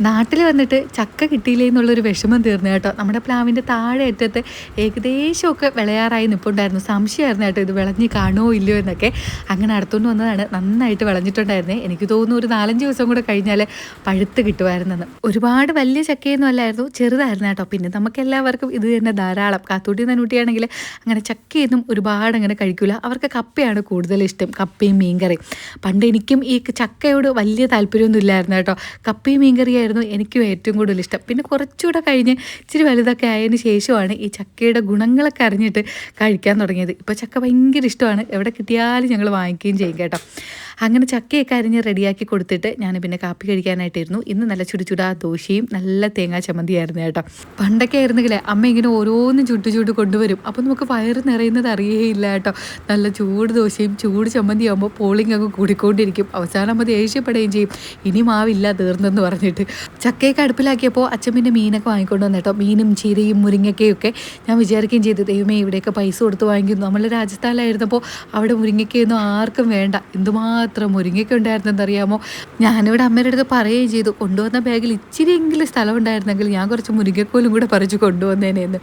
നാട്ടിൽ വന്നിട്ട് ചക്ക കിട്ടിയില്ലേ എന്നുള്ളൊരു വിഷമം തീർന്നു കേട്ടോ. നമ്മുടെ പ്ലാവിൻ്റെ താഴെ അറ്റത്ത് ഏകദേശമൊക്കെ വിളയാറായി നിൽപ്പുണ്ടായിരുന്നു. സംശയമായിരുന്നു കേട്ടോ ഇത് വിളഞ്ഞ് കാണുമോ ഇല്ലയോ എന്നൊക്കെ. അങ്ങനെ അടുത്തുകൊണ്ട് വന്നതാണ്. നന്നായിട്ട് വിളഞ്ഞിട്ടുണ്ടായിരുന്നേ. എനിക്ക് തോന്നുന്നു ഒരു 4-5 ദിവസം കൂടെ കഴിഞ്ഞാൽ പഴുത്ത് കിട്ടുമായിരുന്നെന്ന്. ഒരുപാട് വലിയ ചക്കയൊന്നും അല്ലായിരുന്നു, ചെറുതായിരുന്നു കേട്ടോ. പിന്നെ നമുക്ക് എല്ലാവർക്കും ഇത് തന്നെ ധാരാളം. കാത്തൂട്ടി നന്നൂട്ടിയാണെങ്കിൽ അങ്ങനെ ചക്കയൊന്നും ഒരുപാട് അങ്ങനെ കഴിക്കില്ല. അവർക്ക് കപ്പയാണ് കൂടുതൽ ഇഷ്ടം, കപ്പയും മീൻകറിയും. പണ്ട് എനിക്കും ഈ ചക്കയോട് വലിയ താല്പര്യമൊന്നും ഇല്ലായിരുന്നു കേട്ടോ. കപ്പയും മീൻകറിയായിരുന്നു എനിക്കും ഏറ്റവും കൂടുതൽ ഇഷ്ടം. പിന്നെ കുറച്ചുകൂടെ കഴിഞ്ഞ് ഇച്ചിരി വലുതൊക്കെ ആയതിന് ശേഷമാണ് ഈ ചക്കയുടെ ഗുണങ്ങളൊക്കെ അറിഞ്ഞിട്ട് കഴിക്കാൻ തുടങ്ങിയത്. ഇപ്പോൾ ചക്ക ഭയങ്കര ഇഷ്ടമാണ്. എവിടെ കിട്ടിയാലും ഞങ്ങൾ വാങ്ങിക്കുകയും ചെയ്യും കേട്ടോ. അങ്ങനെ ചക്കയൊക്കെ അരിഞ്ഞ് റെഡിയാക്കി കൊടുത്തിട്ട് ഞാൻ പിന്നെ കാപ്പി കഴിക്കാനായിട്ടിരുന്നു. ഇന്ന് നല്ല ചുടുചുടാ ദോശയും നല്ല തേങ്ങാ ചമ്മന്തിയായിരുന്നു കേട്ടോ. പണ്ടൊക്കെ ആയിരുന്നെങ്കിലേ അമ്മ ഇങ്ങനെ ഓരോന്നും ചുട്ട് കൊണ്ടുവരും. അപ്പോൾ നമുക്ക് വയറ് നിറയുന്നത് അറിയേയില്ല കേട്ടോ. നല്ല ചൂട് ദോശയും ചൂട് ചമ്മന്തി ആകുമ്പോൾ പോളിംഗ് അങ്ങ് കൂടിക്കൊണ്ടിരിക്കും. അവസാനം അത് ദേഷ്യപ്പെടുകയും ചെയ്യും, ഇനി മാവില്ല തീർന്നെന്ന് പറഞ്ഞിട്ട്. ചക്കയൊക്കെ അടുപ്പിലാക്കിയപ്പോൾ അച്ഛൻ പിന്നെ മീനൊക്കെ വാങ്ങിക്കൊണ്ട് വന്നു കേട്ടോ. മീനും ചീരയും മുരിങ്ങയ്ക്കയും ഒക്കെ. ഞാൻ വിചാരിക്കുകയും ചെയ്തു, ദൈവമേ ഇവിടെയൊക്കെ പൈസ കൊടുത്ത് വാങ്ങിക്കുന്നു. നമ്മൾ രാജസ്ഥാനിലായിരുന്നപ്പോൾ അവിടെ മുരിങ്ങയ്ക്കയൊന്നും ആർക്കും വേണ്ട. എന്തുമാത്രം മുരിങ്ങയ്ക്ക ഉണ്ടായിരുന്നെന്നറിയാമോ. ഞാനിവിടെ അമ്മയുടെ അടുത്ത് പറയുകയും ചെയ്തു, കൊണ്ടുവന്ന ബാഗിൽ ഇച്ചിരിയെങ്കിലും സ്ഥലം ഉണ്ടായിരുന്നെങ്കിൽ ഞാൻ കുറച്ച് മുരിങ്ങക്കോലും കൂടെ പറിച്ച് കൊണ്ടുവന്നേനെന്ന്.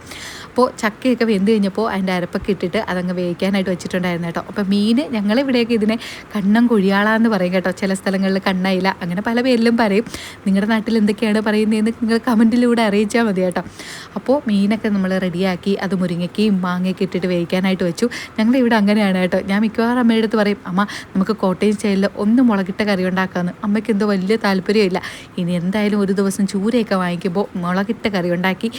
അപ്പോൾ ചക്കയൊക്കെ വെന്ത് കഴിഞ്ഞപ്പോൾ അതിൻ്റെ അരപ്പൊക്കെ ഇട്ടിട്ട് അതങ്ങ് വേവിക്കാനായിട്ട് വെച്ചിട്ടുണ്ടായിരുന്നു കേട്ടോ. അപ്പോൾ മീൻ ഞങ്ങളിവിടെയൊക്കെ ഇതിനെ കണ്ണം കൊഴിയാളാന്ന് പറയും കേട്ടോ. ചില സ്ഥലങ്ങളിൽ കണ്ണയില, അങ്ങനെ പല പേരിലും പറയും. നിങ്ങളുടെ നാട്ടിൽ എന്തൊക്കെയാണ് പറയുന്നതെന്ന് നിങ്ങൾ കമൻറ്റിലൂടെ അറിയിച്ചാൽ മതി കേട്ടോ. അപ്പോൾ മീനൊക്കെ നമ്മൾ റെഡിയാക്കി അത് മുരിങ്ങയ്ക്കയും മാങ്ങയൊക്കെ ഇട്ടിട്ട് വേവിക്കാനായിട്ട് വെച്ചു. ഞങ്ങളിവിടെ അങ്ങനെയാണ് കേട്ടോ. ഞാൻ മിക്കവാറും അമ്മയുടെ അടുത്ത് പറയും, അമ്മ നമുക്ക് കോട്ടയം സ്റ്റൈലിൽ ഒന്ന് മുളകിട്ട കറി ഉണ്ടാക്കാമെന്ന്. അമ്മയ്ക്ക് എന്തോ വലിയ താല്പര്യമില്ല. ഇനി എന്തായാലും ഒരു ദിവസം ചൂരയൊക്കെ വാങ്ങിക്കുമ്പോൾ മുളകിട്ട കറി ഉണ്ടാക്കി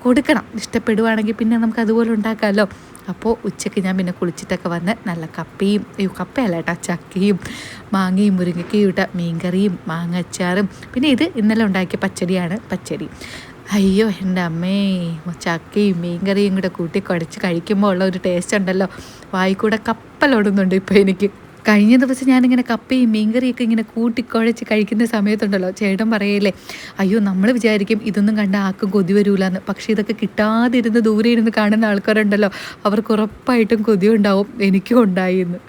കൊടുക്കണം. ഇഷ്ടപ്പെടുവാണെങ്കിൽ പിന്നെ നമുക്ക് അതുപോലെ ഉണ്ടാക്കാമല്ലോ. അപ്പോൾ ഉച്ചയ്ക്ക് ഞാൻ പിന്നെ കുളിച്ചിട്ടൊക്കെ വന്ന് നല്ല കപ്പയും, കപ്പയല്ല കേട്ടോ, ചക്കയും മാങ്ങയും മുരിങ്ങയ്ക്കയും ഇട്ട മീൻകറിയും മാങ്ങ അച്ചാറും, പിന്നെ ഇത് ഇന്നലെ ഉണ്ടാക്കിയ പച്ചടിയാണ്. പച്ചടി അയ്യോ എൻ്റെ അമ്മേ, ചക്കയും മീൻകറിയും കൂടെ കൂട്ടി കുഴച്ച് കഴിക്കുമ്പോൾ ഉള്ള ഒരു ടേസ്റ്റ് ഉണ്ടല്ലോ. വായിക്കൂടെ കപ്പലോടുന്നുണ്ട് ഇപ്പോൾ എനിക്ക്. കഴിഞ്ഞ ദിവസം ഞാനിങ്ങനെ കപ്പയും മീൻകറിയൊക്കെ ഇങ്ങനെ കൂട്ടിക്കുഴച്ച് കഴിക്കുന്ന സമയത്തുണ്ടല്ലോ, ചേട്ടൻ പറയല്ലേ, അയ്യോ നമ്മൾ വിചാരിക്കും ഇതൊന്നും കണ്ട ആർക്കും കൊതി വരൂലെന്ന്. പക്ഷേ ഇതൊക്കെ കിട്ടാതിരുന്ന് ദൂരെ ഇരുന്ന് കാണുന്ന ആൾക്കാരുണ്ടല്ലോ, അവർക്ക് ഉറപ്പായിട്ടും കൊതി ഉണ്ടാവും. എനിക്കും ഉണ്ടായി എന്ന്.